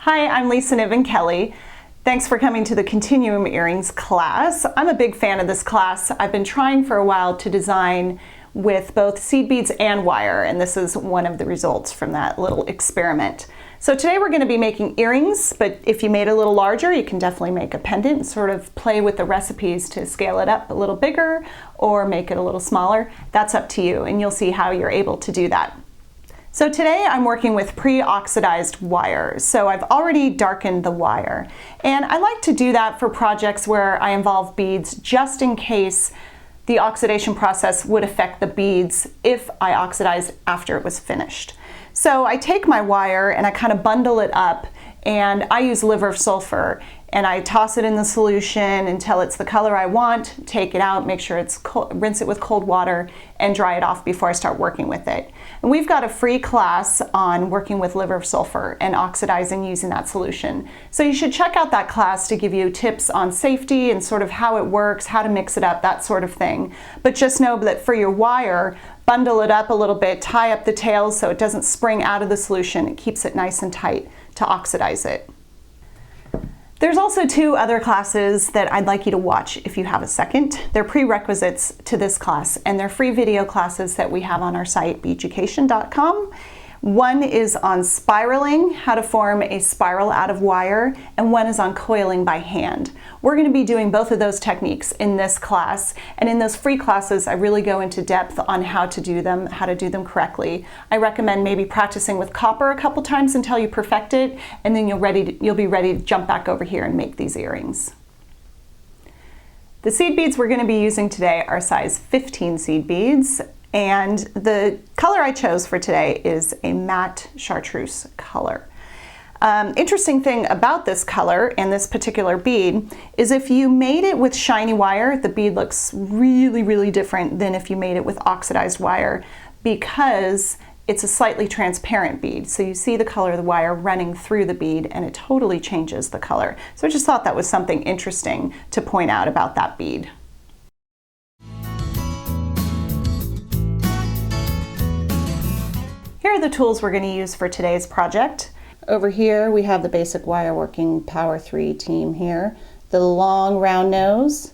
Hi, I'm Lisa Niven Kelly. Thanks for coming to the Continuum Earrings class. I'm a big fan of this class. I've been trying for a while to design with both seed beads and wire, and this is one of the results from that little experiment. So today we're going to be making earrings, but if you made it a little larger, you can definitely make a pendant and sort of play with the recipes to scale it up a little bigger or make it a little smaller. That's up to you, and you'll see how you're able to do that. So today I'm working with pre-oxidized wire. So I've already darkened the wire, and I like to do that for projects where I involve beads just in case the oxidation process would affect the beads if I oxidized after it was finished. So I take my wire and I kind of bundle it up, and I use liver of sulfur, and I toss it in the solution until it's the color I want, take it out, make sure it's cold, rinse it with cold water, and dry it off before I start working with it. And we've got a free class on working with liver of sulfur and oxidizing using that solution. So you should check out that class to give you tips on safety and sort of how it works, how to mix it up, that sort of thing. But just know that for your wire, bundle it up a little bit, tie up the tails so it doesn't spring out of the solution. It keeps it nice and tight to oxidize it. There's also two other classes that I'd like you to watch if you have a second. They're prerequisites to this class, and they're free video classes that we have on our site, Beaducation.com. One is on spiraling, how to form a spiral out of wire, and one is on coiling by hand. We're going to be doing both of those techniques in this class, and in those free classes I really go into depth on how to do them correctly. I recommend maybe practicing with copper a couple times until you perfect it, and then you'll be ready to jump back over here and make these earrings. The seed beads we're going to be using today are size 15 seed beads. And the color I chose for today is a matte chartreuse color. Interesting thing about this color and this particular bead is if you made it with shiny wire, the bead looks really, really different than if you made it with oxidized wire, because it's a slightly transparent bead. So you see the color of the wire running through the bead and it totally changes the color. So I just thought that was something interesting to point out about that bead. Here are the tools we're going to use for today's project. Over here we have the basic wire working Power 3 team here. The long round nose,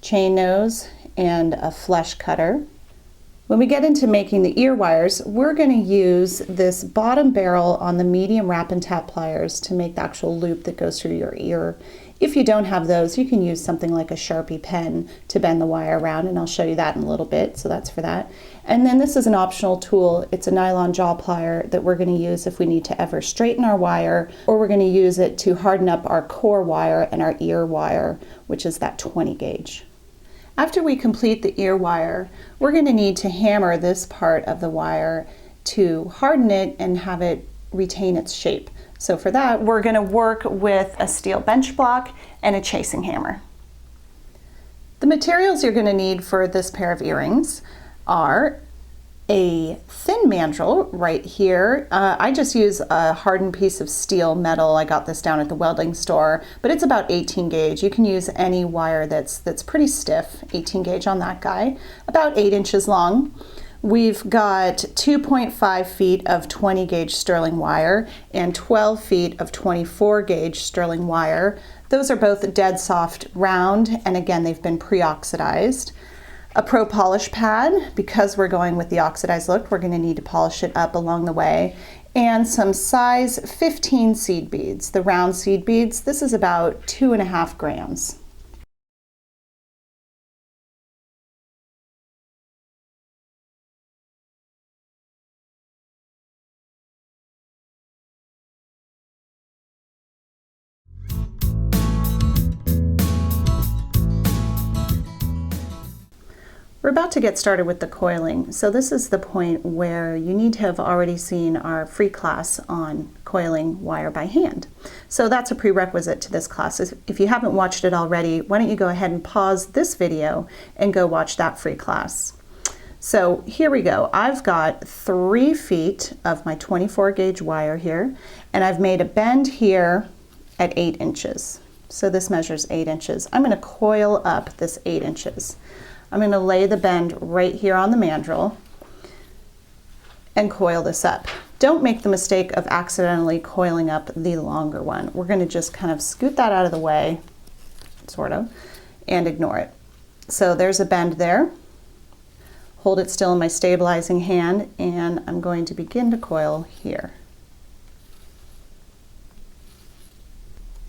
chain nose, and a flesh cutter. When we get into making the ear wires, we're going to use this bottom barrel on the medium wrap and tap pliers to make the actual loop that goes through your ear. If you don't have those, you can use something like a Sharpie pen to bend the wire around, and I'll show you that in a little bit, so that's for that. And then this is an optional tool. It's a nylon jaw plier that we're going to use if we need to ever straighten our wire, or we're going to use it to harden up our core wire and our ear wire, which is that 20 gauge. After we complete the ear wire, we're going to need to hammer this part of the wire to harden it and have it retain its shape. So for that, we're going to work with a steel bench block and a chasing hammer. The materials you're going to need for this pair of earrings are a thin mandrel right here. I just use a hardened piece of steel metal. I got this down at the welding store, but it's about 18 gauge. You can use any wire that's pretty stiff, 18 gauge on that guy, about 8 inches long. We've got 2.5 feet of 20 gauge sterling wire and 12 feet of 24 gauge sterling wire. Those are both dead soft round, and again, they've been pre-oxidized. A pro polish pad, because we're going with the oxidized look, we're going to need to polish it up along the way. And some size 15 seed beads, the round seed beads. This is about 2.5 grams. We're about to get started with the coiling. So this is the point where you need to have already seen our free class on coiling wire by hand. So that's a prerequisite to this class. If you haven't watched it already, why don't you go ahead and pause this video and go watch that free class. So here we go. I've got 3 feet of my 24 gauge wire here, and I've made a bend here at 8 inches. So this measures 8 inches. I'm going to coil up this 8 inches. I'm going to lay the bend right here on the mandrel and coil this up. Don't make the mistake of accidentally coiling up the longer one. We're going to just kind of scoot that out of the way, sort of, and ignore it. So there's a bend there. Hold it still in my stabilizing hand, and I'm going to begin to coil here.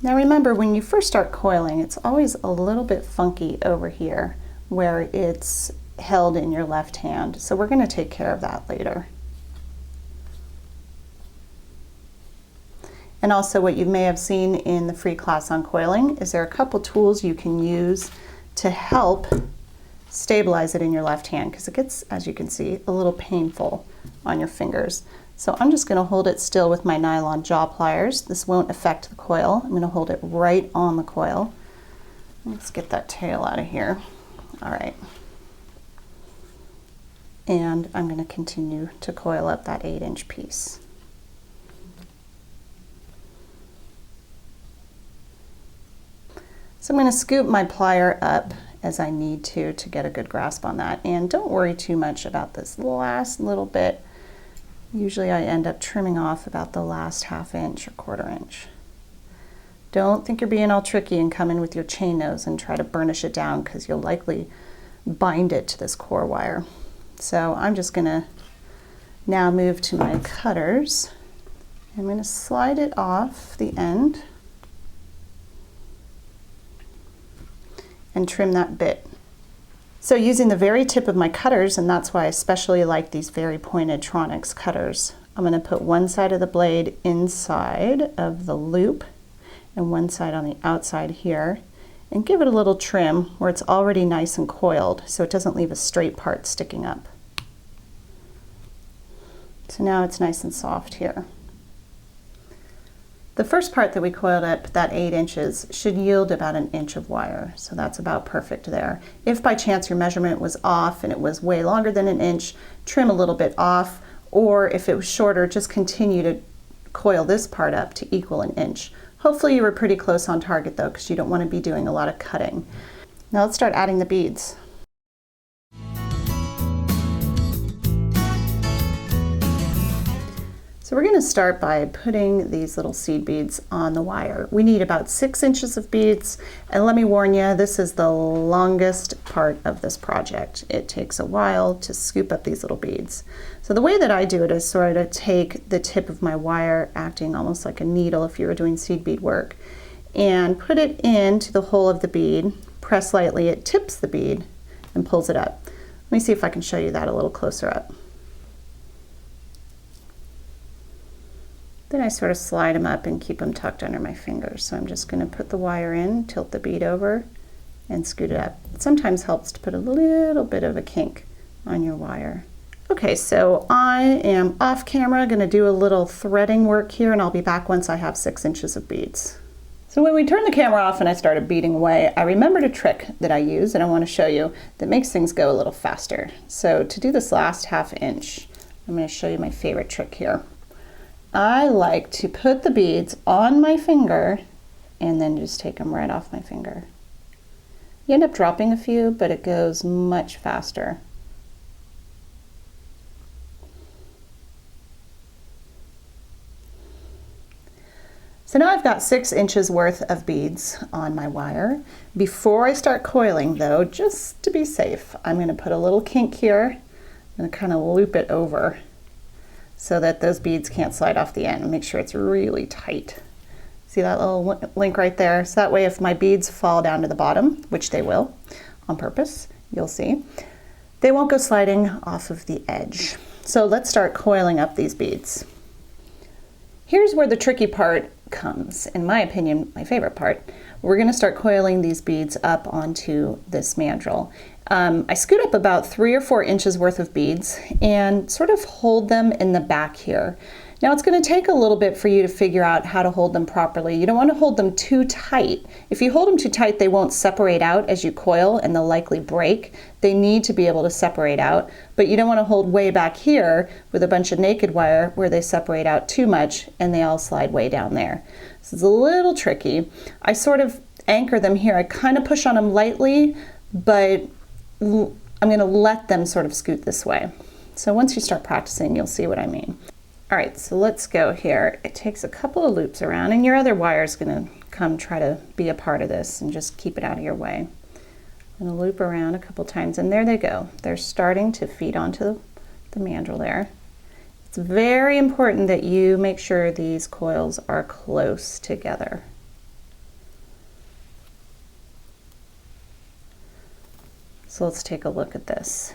Now remember, when you first start coiling, it's always a little bit funky over here where it's held in your left hand. So we're going to take care of that later. And also, what you may have seen in the free class on coiling is there are a couple tools you can use to help stabilize it in your left hand, because it gets, as you can see, a little painful on your fingers. So I'm just going to hold it still with my nylon jaw pliers. This won't affect the coil. I'm going to hold it right on the coil. Let's get that tail out of here. All right. And I'm going to continue to coil up that 8-inch piece. So I'm going to scoop my plier up as I need to get a good grasp on that. And don't worry too much about this last little bit. Usually I end up trimming off about the last 1/2 inch or 1/4 inch. Don't think you're being all tricky and come in with your chain nose and try to burnish it down, because you'll likely bind it to this core wire. So I'm just going to now move to my cutters. I'm going to slide it off the end and trim that bit. So using the very tip of my cutters, and that's why I especially like these very pointed Tronics cutters, I'm going to put one side of the blade inside of the loop and one side on the outside here, and give it a little trim where it's already nice and coiled so it doesn't leave a straight part sticking up. So now it's nice and soft here. The first part that we coiled up, that 8 inches, should yield about 1 inch of wire, so that's about perfect there. If by chance your measurement was off and it was way longer than 1 inch, trim a little bit off, or if it was shorter, just continue to coil this part up to equal 1 inch. Hopefully you were pretty close on target though, because you don't want to be doing a lot of cutting. Now let's start adding the beads. So we're going to start by putting these little seed beads on the wire. We need about 6 inches of beads, and let me warn you, this is the longest part of this project. It takes a while to scoop up these little beads. So the way that I do it is sort of take the tip of my wire, acting almost like a needle if you were doing seed bead work, and put it into the hole of the bead, press lightly, it tips the bead and pulls it up. Let me see if I can show you that a little closer up. Then I sort of slide them up and keep them tucked under my fingers. So I'm just going to put the wire in, tilt the bead over, and scoot it up. It sometimes helps to put a little bit of a kink on your wire. Okay, so I am off camera going to do a little threading work here, and I'll be back once I have 6 inches of beads. So when we turned the camera off and I started beading away, I remembered a trick that I use and I want to show you that makes things go a little faster. So to do this last 1/2 inch, I'm going to show you my favorite trick here. I like to put the beads on my finger and then just take them right off my finger. You end up dropping a few, but it goes much faster. So now I've got 6 inches worth of beads on my wire. Before I start coiling though, just to be safe, I'm going to put a little kink here and kind of loop it over so that those beads can't slide off the end. Make sure it's really tight. See that little link right there? So that way if my beads fall down to the bottom, which they will on purpose, you'll see, they won't go sliding off of the edge. So let's start coiling up these beads. Here's where the tricky part comes, in my opinion, my favorite part. We're going to start coiling these beads up onto this mandrel. I scoot up about 3 or 4 inches worth of beads and sort of hold them in the back here. Now it's going to take a little bit for you to figure out how to hold them properly. You don't want to hold them too tight. If you hold them too tight, they won't separate out as you coil and they'll likely break. They need to be able to separate out, but you don't want to hold way back here with a bunch of naked wire where they separate out too much and they all slide way down there. So it's a little tricky. I sort of anchor them here. I kind of push on them lightly, but I'm going to let them sort of scoot this way. So once you start practicing, you'll see what I mean. All right, so let's go here. It takes a couple of loops around, and your other wire is going to come try to be a part of this, and just keep it out of your way. I'm going to loop around a couple times, and there they go. They're starting to feed onto the mandrel there. It's very important that you make sure these coils are close together. So let's take a look at this.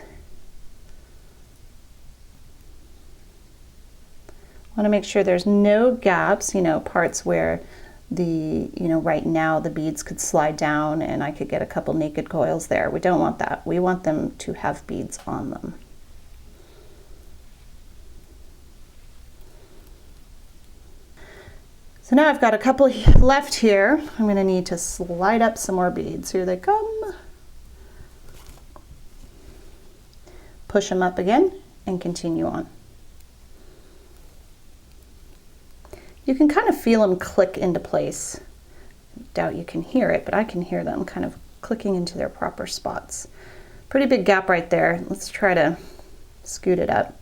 I want to make sure there's no gaps, parts where right now the beads could slide down and I could get a couple naked coils there. We don't want that. We want them to have beads on them. So now I've got a couple left here. I'm going to need to slide up some more beads. Here they come. Push them up again and continue on. You can kind of feel them click into place. I doubt you can hear it, but I can hear them kind of clicking into their proper spots. Pretty big gap right there. Let's try to scoot it up.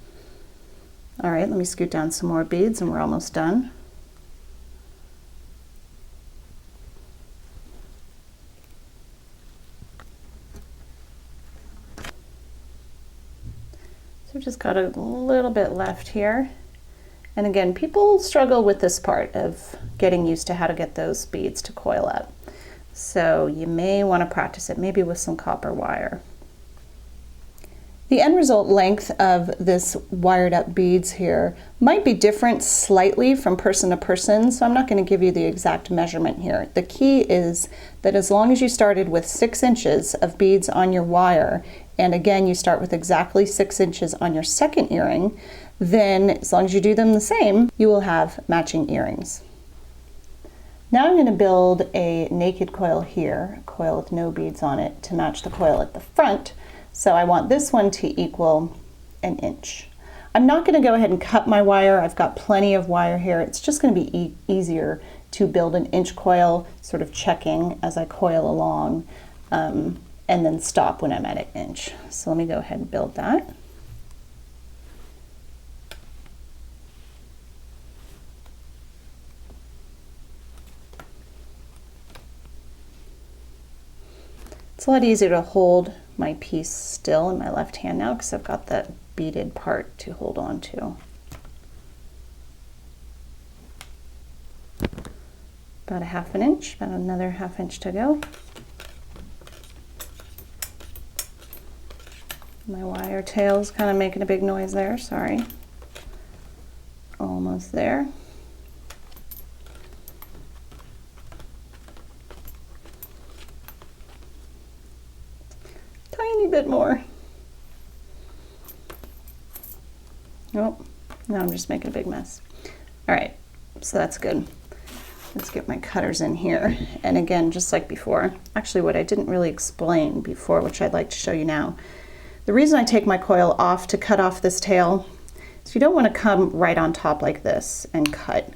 All right, let me scoot down some more beads and we're almost done. So we've just got a little bit left here. And again, people struggle with this part of getting used to how to get those beads to coil up. So you may want to practice it, maybe with some copper wire. The end result length of this wired up beads here might be different slightly from person to person, so I'm not going to give you the exact measurement here. The key is that as long as you started with 6 inches of beads on your wire, and again you start with exactly 6 inches on your second earring, then as long as you do them the same, you will have matching earrings. Now I'm going to build a naked coil here, a coil with no beads on it, to match the coil at the front. So I want this one to equal 1 inch. I'm not going to go ahead and cut my wire. I've got plenty of wire here. It's just going to be easier to build an inch coil, sort of checking as I coil along, and then stop when I'm at 1 inch. So let me go ahead and build that. It's a lot easier to hold my piece still in my left hand now because I've got that beaded part to hold on to. About 1/2 inch, about another 1/2 inch to go. My wire tail's kind of making a big noise there, sorry. Almost there. Tiny bit more. Nope, now I'm just making a big mess. All right, so that's good. Let's get my cutters in here. And again, just like before, actually what I didn't really explain before, which I'd like to show you now, the reason I take my coil off to cut off this tail is you don't want to come right on top like this and cut.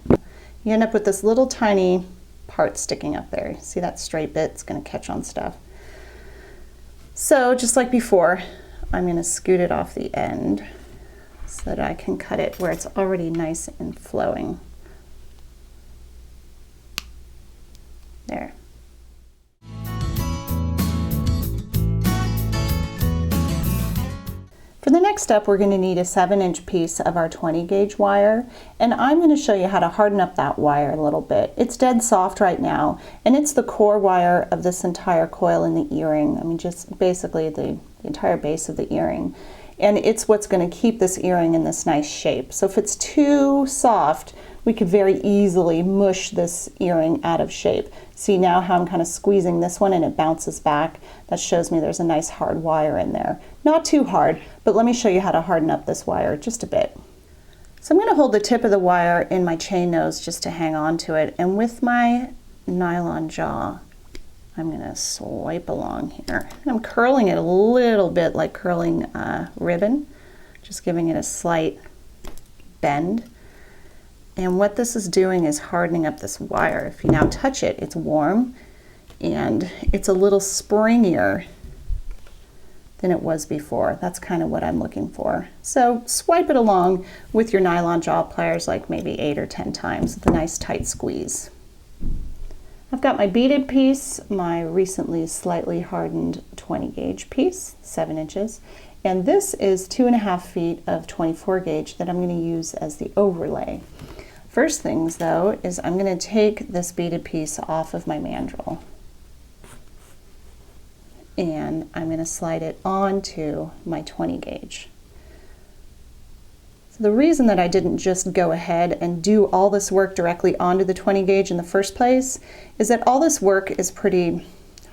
You end up with this little tiny part sticking up there. See that straight bit? It's going to catch on stuff. So just like before, I'm going to scoot it off the end so that I can cut it where it's already nice and flowing. There. For the next step, we're going to need a 7-inch piece of our 20 gauge wire, and I'm going to show you how to harden up that wire a little bit. It's dead soft right now, and it's the core wire of this entire coil in the earring. I mean, just basically the entire base of the earring. And it's what's going to keep this earring in this nice shape. So if it's too soft, we could very easily mush this earring out of shape. See now how I'm kind of squeezing this one and it bounces back? That shows me there's a nice hard wire in there. Not too hard, but let me show you how to harden up this wire just a bit. So I'm going to hold the tip of the wire in my chain nose just to hang on to it, and with my nylon jaw, I'm going to swipe along here. And I'm curling it a little bit like curling ribbon, just giving it a slight bend. And what this is doing is hardening up this wire. If you now touch it, it's warm and it's a little springier than it was before. That's kind of what I'm looking for. So swipe it along with your nylon jaw pliers like maybe 8 or 10 times with a nice tight squeeze. I've got my beaded piece, my recently slightly hardened 20 gauge piece, 7 inches, and this is 2.5 feet of 24 gauge that I'm going to use as the overlay. First things though is I'm going to take this beaded piece off of my mandrel and I'm going to slide it onto my 20 gauge. So the reason that I didn't just go ahead and do all this work directly onto the 20 gauge in the first place is that all this work is pretty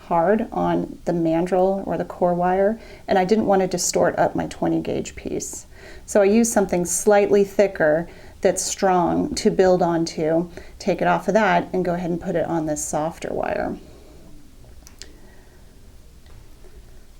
hard on the mandrel or the core wire, and I didn't want to distort up my 20 gauge piece. So I used something slightly thicker that's strong to build onto, take it off of that and go ahead and put it on this softer wire.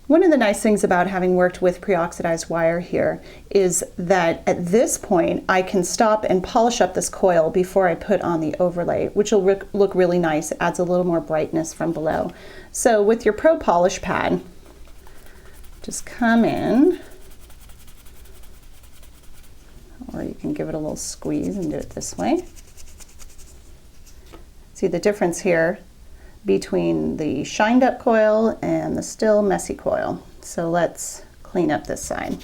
One of the nice things about having worked with pre-oxidized wire here is that at this point I can stop and polish up this coil before I put on the overlay, which will look really nice. It adds a little more brightness from below. So with your Pro Polish pad, just come in, or you can give it a little squeeze and do it this way. See the difference here between the shined up coil and the still messy coil. So let's clean up this side.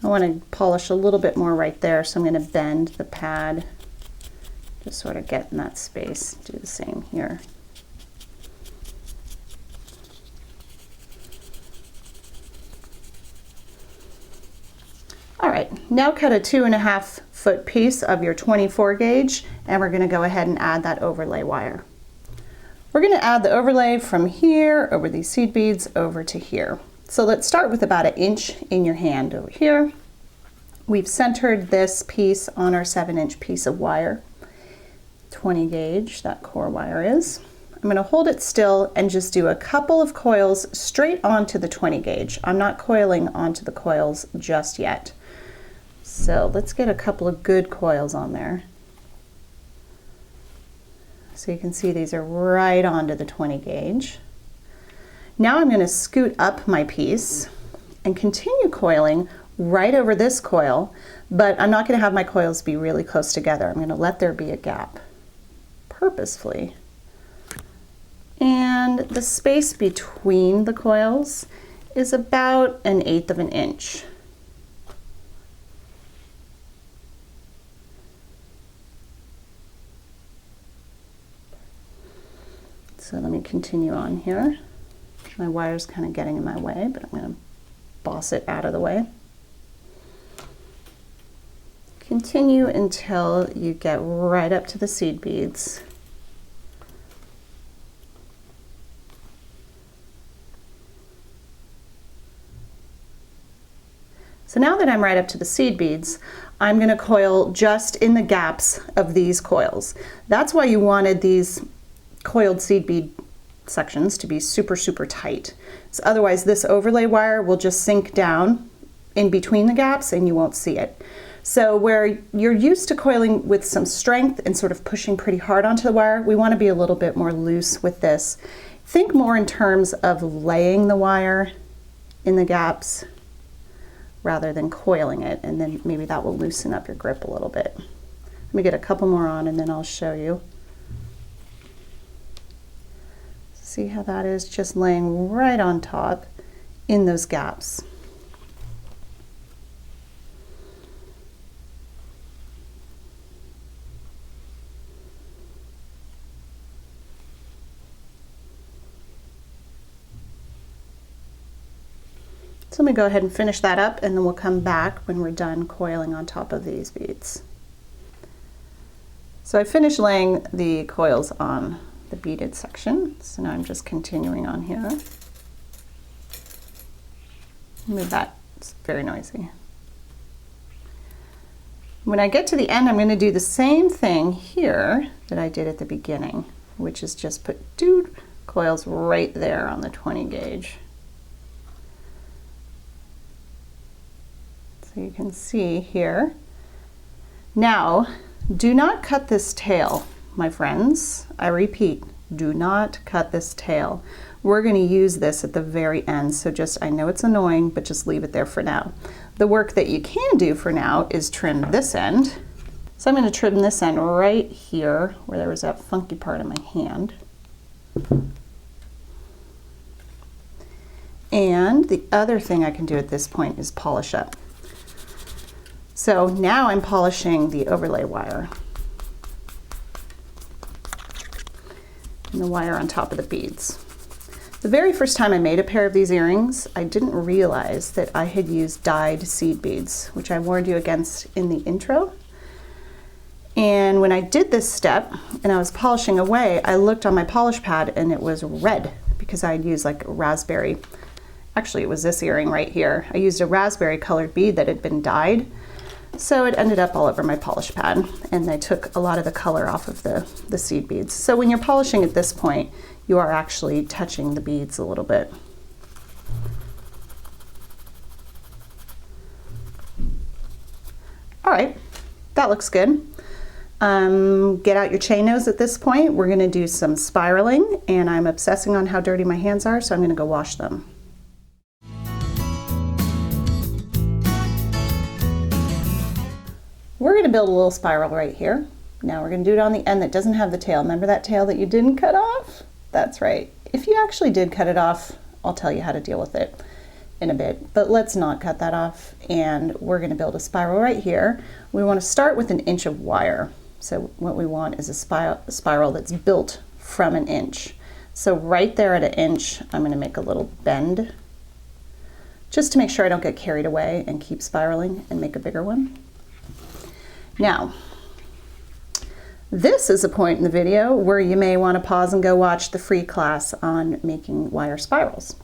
I want to polish a little bit more right there, so I'm going to bend the pad, just sort of get in that space. Do the same here. All right, now cut a 2.5 foot piece of your 24 gauge and we're going to go ahead and add that overlay wire. We're going to add the overlay from here over these seed beads over to here. So let's start with about 1 inch in your hand over here. We've centered this piece on our 7-inch piece of wire, 20 gauge, that core wire is. I'm going to hold it still and just do a couple of coils straight onto the 20 gauge. I'm not coiling onto the coils just yet. So let's get a couple of good coils on there. So you can see these are right onto the 20 gauge. Now I'm going to scoot up my piece and continue coiling right over this coil, but I'm not going to have my coils be really close together. I'm going to let there be a gap purposefully. And the space between the coils is about 1/8 of an inch. So let me continue on here. My wire's kind of getting in my way, but I'm going to boss it out of the way. Continue until you get right up to the seed beads. So now that I'm right up to the seed beads, I'm going to coil just in the gaps of these coils. That's why you wanted these coiled seed bead sections to be super, super tight. So otherwise this overlay wire will just sink down in between the gaps and you won't see it. So where you're used to coiling with some strength and sort of pushing pretty hard onto the wire, we want to be a little bit more loose with this. Think more in terms of laying the wire in the gaps rather than coiling it, and then maybe that will loosen up your grip a little bit. Let me get a couple more on and then I'll show you. See how that is just laying right on top in those gaps. So let me go ahead and finish that up and then we'll come back when we're done coiling on top of these beads. So I finished laying the coils on the beaded section, so now I'm just continuing on here. Move that, it's very noisy. When I get to the end, I'm going to do the same thing here that I did at the beginning, which is just put 2 coils right there on the 20 gauge. So you can see here. Now, do not cut this tail. my friends, I repeat, do not cut this tail. We're going to use this at the very end, so just, I know it's annoying, but just leave it there for now. The work that you can do for now is trim this end. So I'm going to trim this end right here where there was that funky part of my hand. And the other thing I can do at this point is polish up. So now I'm polishing the overlay wire and the wire on top of the beads. The very first time I made a pair of these earrings, I didn't realize that I had used dyed seed beads, which I warned you against in the intro. And when I did this step and I was polishing away, I looked on my polish pad and it was red because I had used like raspberry. Actually, it was this earring right here. I used a raspberry colored bead that had been dyed. So it ended up all over my polish pad, and I took a lot of the color off of the seed beads. So when you're polishing at this point, you are actually touching the beads a little bit. All right, that looks good. Get out your chain nose at this point. We're gonna do some spiraling, and I'm obsessing on how dirty my hands are, so I'm gonna go wash them. We're going to build a little spiral right here. Now we're going to do it on the end that doesn't have the tail. Remember that tail that you didn't cut off? That's right. If you actually did cut it off, I'll tell you how to deal with it in a bit. But let's not cut that off, and we're going to build a spiral right here. We want to start with 1 inch of wire. So what we want is a spiral that's built from 1 inch. So right there at 1 inch, I'm going to make a little bend just to make sure I don't get carried away and keep spiraling and make a bigger one. Now, this is a point in the video where you may want to pause and go watch the free class on making wire spirals.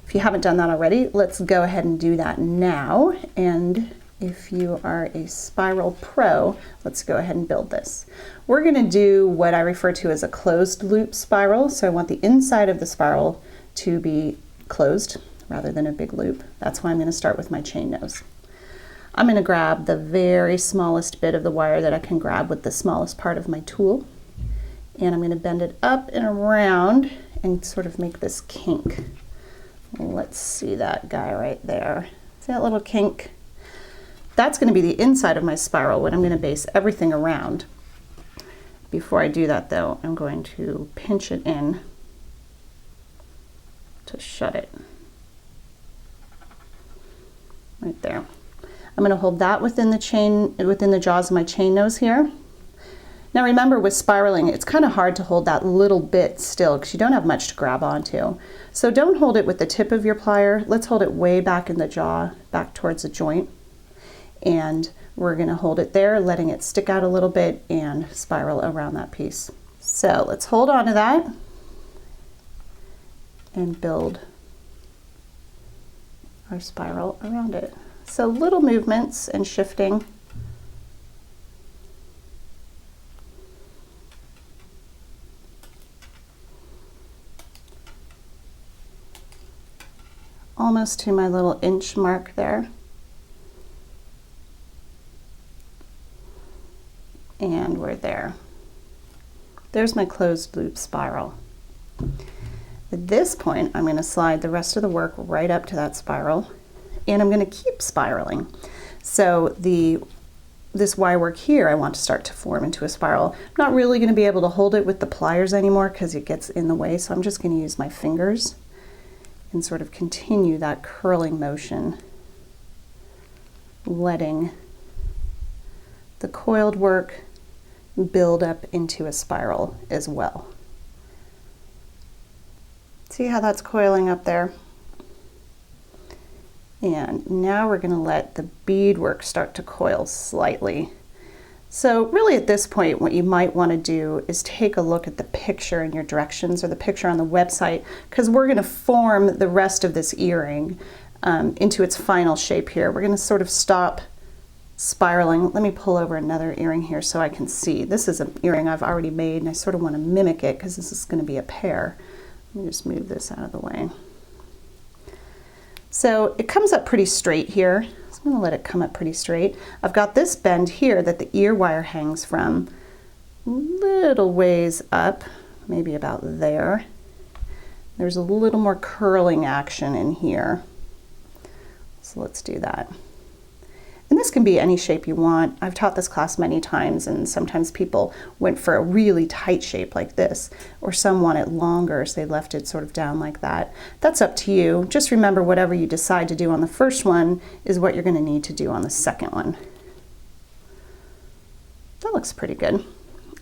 If you haven't done that already, let's go ahead and do that now. And if you are a spiral pro, let's go ahead and build this. We're going to do what I refer to as a closed loop spiral. So I want the inside of the spiral to be closed rather than a big loop. That's why I'm going to start with my chain nose. I'm going to grab the very smallest bit of the wire that I can grab with the smallest part of my tool, and I'm going to bend it up and around and sort of make this kink. Let's see that guy right there. See that little kink? That's going to be the inside of my spiral, what I'm going to base everything around. Before I do that though, I'm going to pinch it in to shut it. Right there. I'm going to hold that within the jaws of my chain nose here. Now remember, with spiraling, it's kind of hard to hold that little bit still because you don't have much to grab onto. So don't hold it with the tip of your plier. Let's hold it way back in the jaw, back towards the joint. And we're going to hold it there, letting it stick out a little bit and spiral around that piece. So let's hold on to that and build our spiral around it. So little movements and shifting. Almost to my little inch mark there. And we're there. There's my closed loop spiral. At this point, I'm going to slide the rest of the work right up to that spiral, and I'm going to keep spiraling. So this wire work here, I want to start to form into a spiral. I'm not really going to be able to hold it with the pliers anymore because it gets in the way, so I'm just going to use my fingers and sort of continue that curling motion, letting the coiled work build up into a spiral as well. See how that's coiling up there? And now we're going to let the beadwork start to coil slightly. So really at this point, what you might want to do is take a look at the picture in your directions or the picture on the website, because we're going to form the rest of this earring into its final shape here. We're going to sort of stop spiraling. Let me pull over another earring here so I can see. This is an earring I've already made, and I sort of want to mimic it because this is going to be a pair. Let me just move this out of the way. So it comes up pretty straight here. So I'm going to let it come up pretty straight. I've got this bend here that the ear wire hangs from. little ways up, maybe about there. There's a little more curling action in here. So let's do that. And this can be any shape you want. I've taught this class many times, and sometimes people went for a really tight shape like this, or some want it longer, so they left it sort of down like that. That's up to you. Just remember, whatever you decide to do on the first one is what you're going to need to do on the second one. That looks pretty good.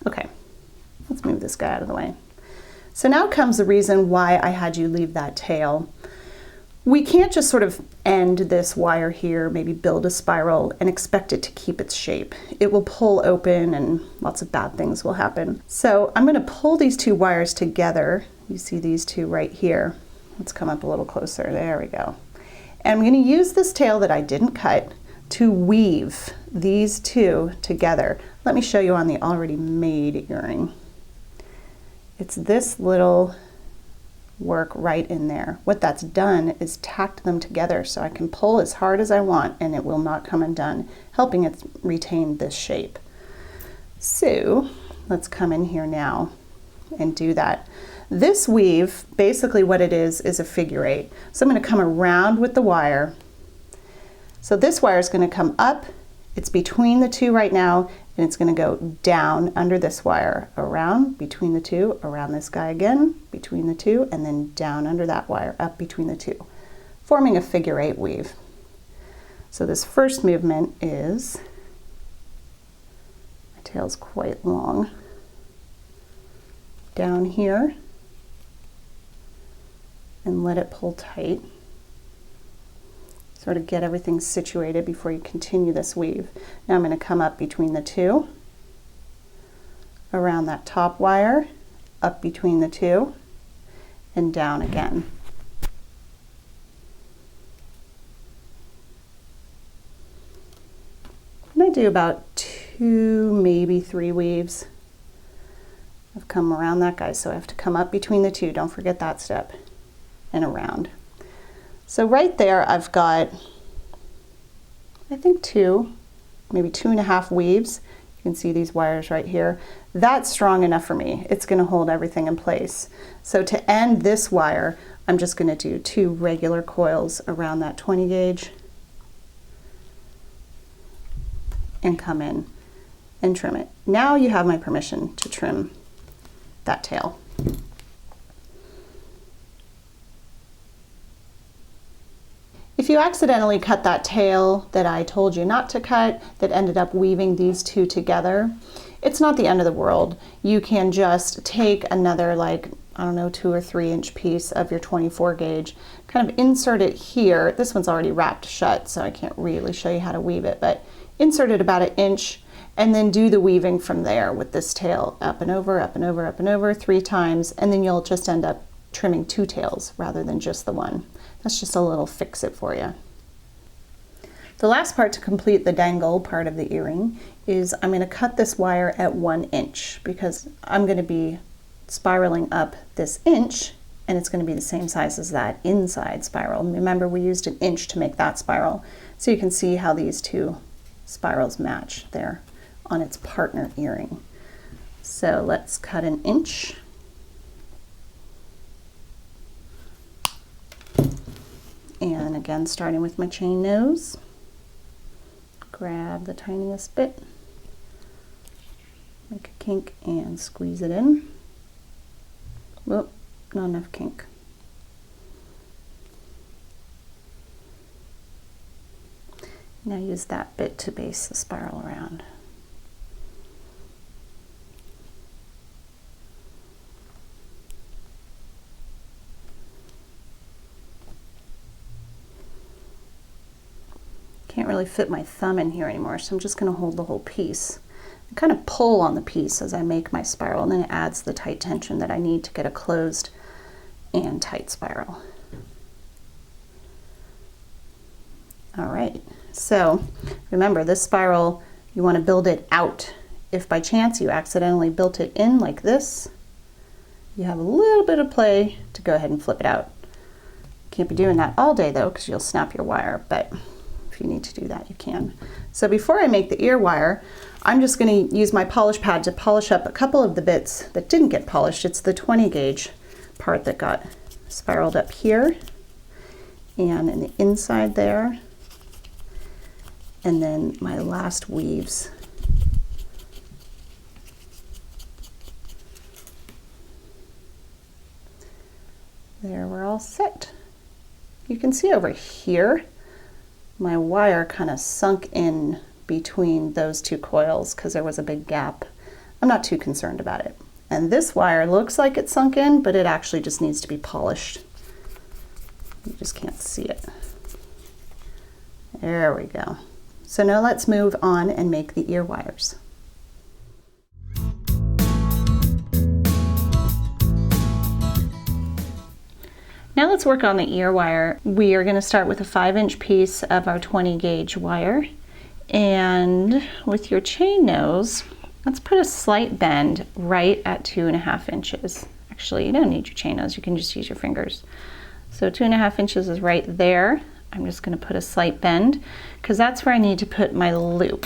Okay, let's move this guy out of the way. So now comes the reason why I had you leave that tail. We can't just sort of end this wire here, maybe build a spiral and expect it to keep its shape. It will pull open and lots of bad things will happen. So I'm going to pull these two wires together. You see these two right here. Let's come up a little closer. There we go. And I'm going to use this tail that I didn't cut to weave these two together. Let me show you on the already made earring. It's this little work right in there. What that's done is tacked them together so I can pull as hard as I want and it will not come undone, helping it retain this shape. So let's come in here now and do that. This weave, basically what it is a figure eight. So I'm going to come around with the wire. So this wire is going to come up, it's between the two right now, and it's going to go down under this wire, around between the two, around this guy again, between the two, and then down under that wire, up between the two, forming a figure eight weave. So this first movement is, my tail's quite long, down here, and let it pull tight. Sort of get everything situated before you continue this weave. Now I'm going to come up between the two, around that top wire, up between the two, and down again. And I do about 2, maybe 3 weaves. I've come around that guy, so I have to come up between the two, don't forget that step, and around. So right there I've got, I think 2, maybe 2.5 weaves. You can see these wires right here. That's strong enough for me. It's going to hold everything in place. So to end this wire, I'm just going to do 2 regular coils around that 20 gauge and come in and trim it. Now you have my permission to trim that tail. If you accidentally cut that tail that I told you not to cut, that ended up weaving these two together, it's not the end of the world. You can just take another, like, I don't know, 2 or 3 inch piece of your 24 gauge, kind of insert it here. This one's already wrapped shut, so I can't really show you how to weave it, but insert it about 1 inch and then do the weaving from there with this tail up and over, up and over, up and over 3 times, and then you'll just end up trimming 2 tails rather than just the one. That's just a little fix-it for you. The last part to complete the dangle part of the earring is I'm going to cut this wire at 1 inch because I'm going to be spiraling up this inch and it's going to be the same size as that inside spiral. Remember, we used 1 inch to make that spiral. So you can see how these two spirals match there on its partner earring. So let's cut 1 inch. And again, starting with my chain nose, grab the tiniest bit, make a kink and squeeze it in. Whoop, not enough kink. Now use that bit to base the spiral around. Can't really fit my thumb in here anymore, so I'm just going to hold the whole piece and kind of pull on the piece as I make my spiral, and then it adds the tight tension that I need to get a closed and tight spiral. All right, so remember, this spiral, you want to build it out. If by chance you accidentally built it in like this, you have a little bit of play to go ahead and flip it out. Can't be doing that all day though, because you'll snap your wire, but if if you need to do that, you can. So before I make the ear wire, I'm just going to use my polish pad to polish up a couple of the bits that didn't get polished. It's the 20 gauge part that got spiraled up here and in the inside there, and then my last weaves. There, we're all set. You can see over here, my wire kind of sunk in between those two coils because there was a big gap. I'm not too concerned about it. And this wire looks like it's sunk in, but it actually just needs to be polished. You just can't see it. There we go. So now let's move on and make the ear wires. Now let's work on the ear wire. We are going to start with a 5-inch piece of our 20 gauge wire, and with your chain nose, let's put a slight bend right at 2.5 inches. Actually, you don't need your chain nose, you can just use your fingers. So 2.5 inches is right there. I'm just going to put a slight bend because that's where I need to put my loop.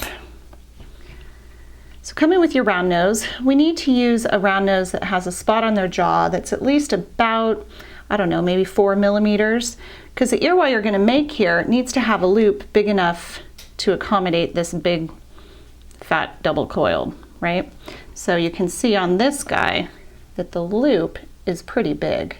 So come in with your round nose. We need to use a round nose that has a spot on their jaw that's at least about, I don't know, maybe 4 millimeters, because the ear wire you're going to make here needs to have a loop big enough to accommodate this big fat double coil, right? So you can see on this guy that the loop is pretty big.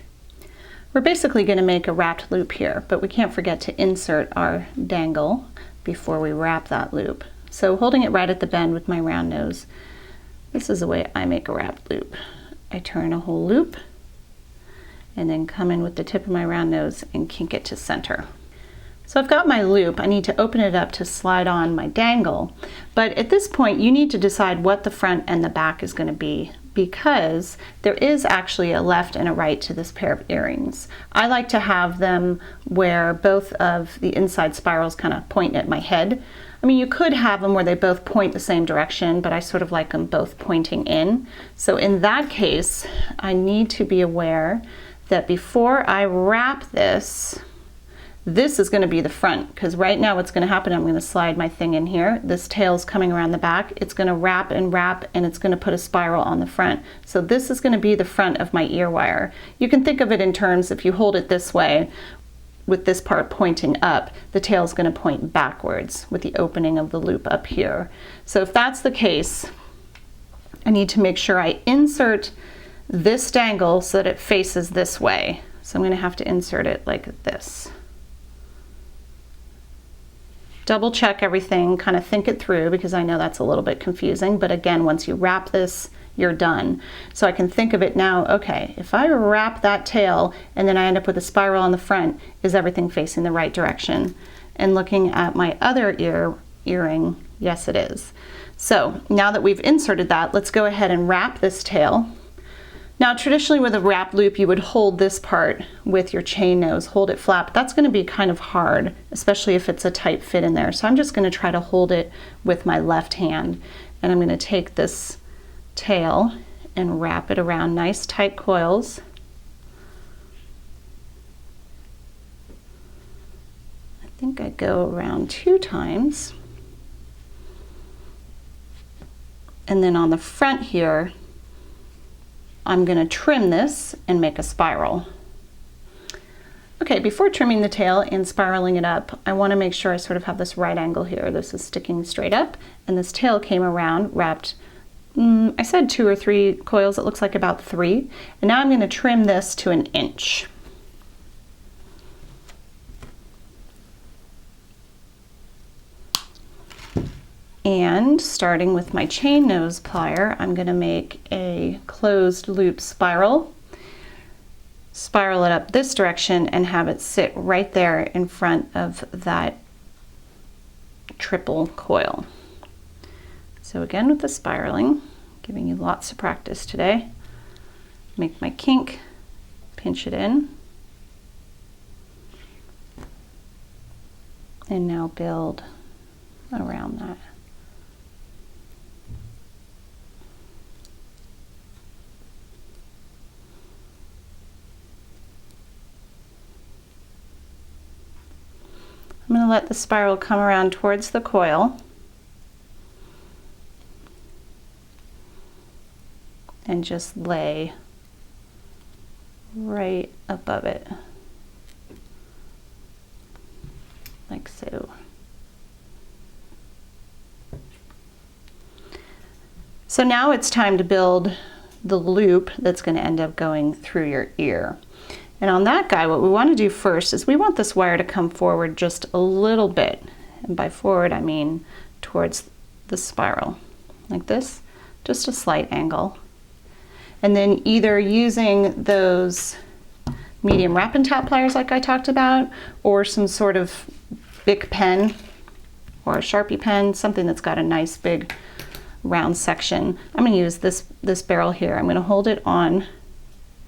We're basically going to make a wrapped loop here, but we can't forget to insert our dangle before we wrap that loop. So holding it right at the bend with my round nose, this is the way I make a wrapped loop. I turn a whole loop and then come in with the tip of my round nose and kink it to center. So I've got my loop. I need to open it up to slide on my dangle. But at this point, you need to decide what the front and the back is going to be, because there is actually a left and a right to this pair of earrings. I like to have them where both of the inside spirals kind of point at my head. I mean, you could have them where they both point the same direction, but I sort of like them both pointing in. So in that case, I need to be aware that before I wrap this, this is going to be the front, because right now what's going to happen, I'm going to slide my thing in here. This tail's coming around the back. It's going to wrap, and it's going to put a spiral on the front. So this is going to be the front of my ear wire. You can think of it in terms, if you hold it this way, with this part pointing up, the tail's going to point backwards with the opening of the loop up here. So if that's the case, I need to make sure I insert this dangle so that it faces this way. So I'm going to have to insert it like this. Double check everything, kind of think it through, because I know that's a little bit confusing, but again, once you wrap this, you're done. So I can think of it now, okay, if I wrap that tail and then I end up with a spiral on the front, is everything facing the right direction? And looking at my other earring, yes it is. So now that we've inserted that, let's go ahead and wrap this tail. Now traditionally with a wrap loop, you would hold this part with your chain nose, hold it flat, but that's going to be kind of hard, especially if it's a tight fit in there. So I'm just going to try to hold it with my left hand, and I'm going to take this tail and wrap it around nice tight coils. I think I go around 2 times. And then on the front here, I'm going to trim this and make a spiral. Okay, before trimming the tail and spiraling it up, I want to make sure I sort of have this right angle here. This is sticking straight up, and this tail came around, wrapped, I said 2 or 3 coils, it looks like about 3. And now I'm going to trim this to 1 inch. And starting with my chain nose plier, I'm going to make a closed loop spiral, spiral it up this direction, and have it sit right there in front of that triple coil. So again with the spiraling, giving you lots of practice today. Make my kink, pinch it in, and now build around that. I'm going to let the spiral come around towards the coil and just lay right above it, like so. So now it's time to build the loop that's going to end up going through your ear. And on that guy, what we want to do first is we want this wire to come forward just a little bit. And by forward, I mean towards the spiral, like this, just a slight angle. And then either using those medium wrap and tap pliers like I talked about, or some sort of Bic pen or a Sharpie pen, something that's got a nice big round section. I'm going to use this barrel here. I'm going to hold it on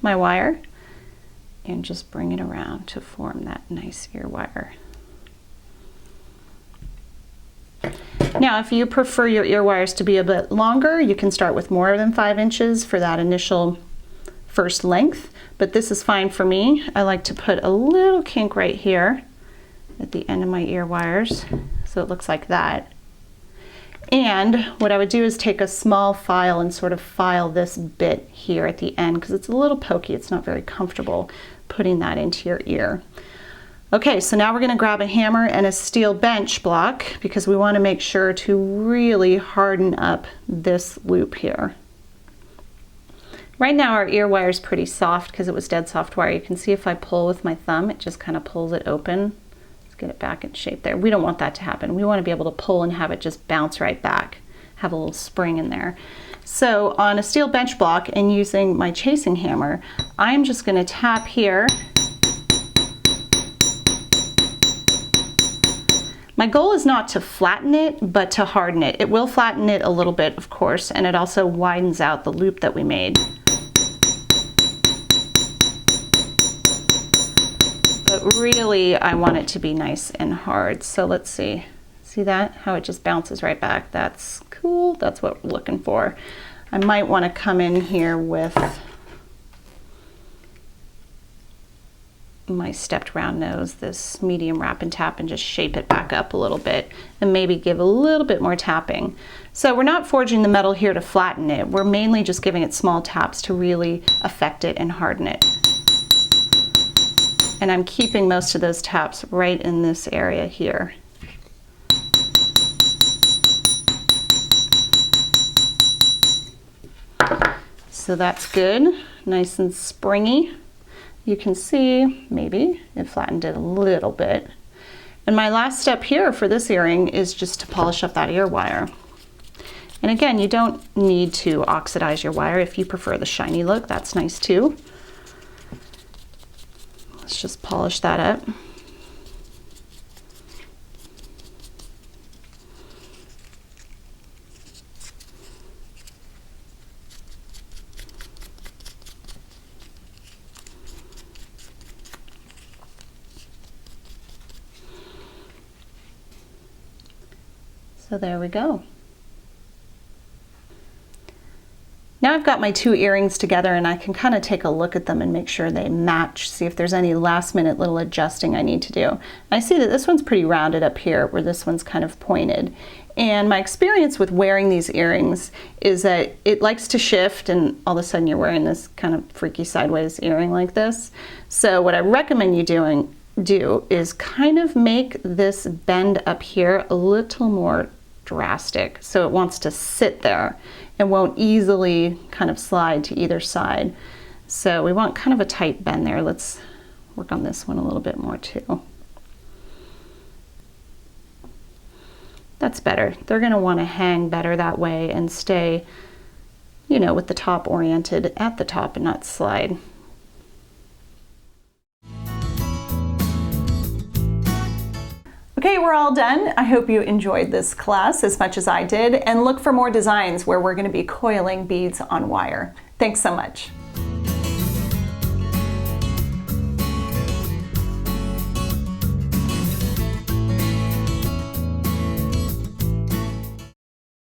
my wire and just bring it around to form that nice ear wire. Now, if you prefer your ear wires to be a bit longer, you can start with more than 5 inches for that initial first length, but this is fine for me. I like to put a little kink right here at the end of my ear wires, so it looks like that. And what I would do is take a small file and sort of file this bit here at the end because it's a little pokey. It's not very comfortable putting that into your ear. Okay, so now we're going to grab a hammer and a steel bench block because we want to make sure to really harden up this loop here. Right now our ear wire is pretty soft because it was dead soft wire. You can see if I pull with my thumb, it just kind of pulls it open. Get it back in shape there. We don't want that to happen. We want to be able to pull and have it just bounce right back, have a little spring in there. So on a steel bench block and using my chasing hammer, I'm just going to tap here. My goal is not to flatten it, but to harden it. It will flatten it a little bit, of course, and it also widens out the loop that we made. Really, I want it to be nice and hard. So let's see. See that? How it just bounces right back. That's cool. That's what we're looking for. I might want to come in here with my stepped round nose, this medium wrap and tap, and just shape it back up a little bit and maybe give a little bit more tapping. So we're not forging the metal here to flatten it. We're mainly just giving it small taps to really affect it and harden it. And I'm keeping most of those taps right in this area here. So that's good, nice and springy. You can see, maybe it flattened it a little bit. And my last step here for this earring is just to polish up that ear wire. And again, you don't need to oxidize your wire. If you prefer the shiny look, that's nice too. Let's just polish that up. So there we go. Now I've got my 2 earrings together and I can kind of take a look at them and make sure they match, see if there's any last minute little adjusting I need to do. I see that this one's pretty rounded up here where this one's kind of pointed. And my experience with wearing these earrings is that it likes to shift and all of a sudden you're wearing this kind of freaky sideways earring like this. So what I recommend you do is kind of make this bend up here a little more drastic. So it wants to sit there and won't easily kind of slide to either side. So we want kind of a tight bend there. Let's work on this one a little bit more too. That's better. They're going to want to hang better that way and stay, you know, with the top oriented at the top and not slide. Okay, we're all done. I hope you enjoyed this class as much as I did, and look for more designs where we're going to be coiling beads on wire. Thanks so much.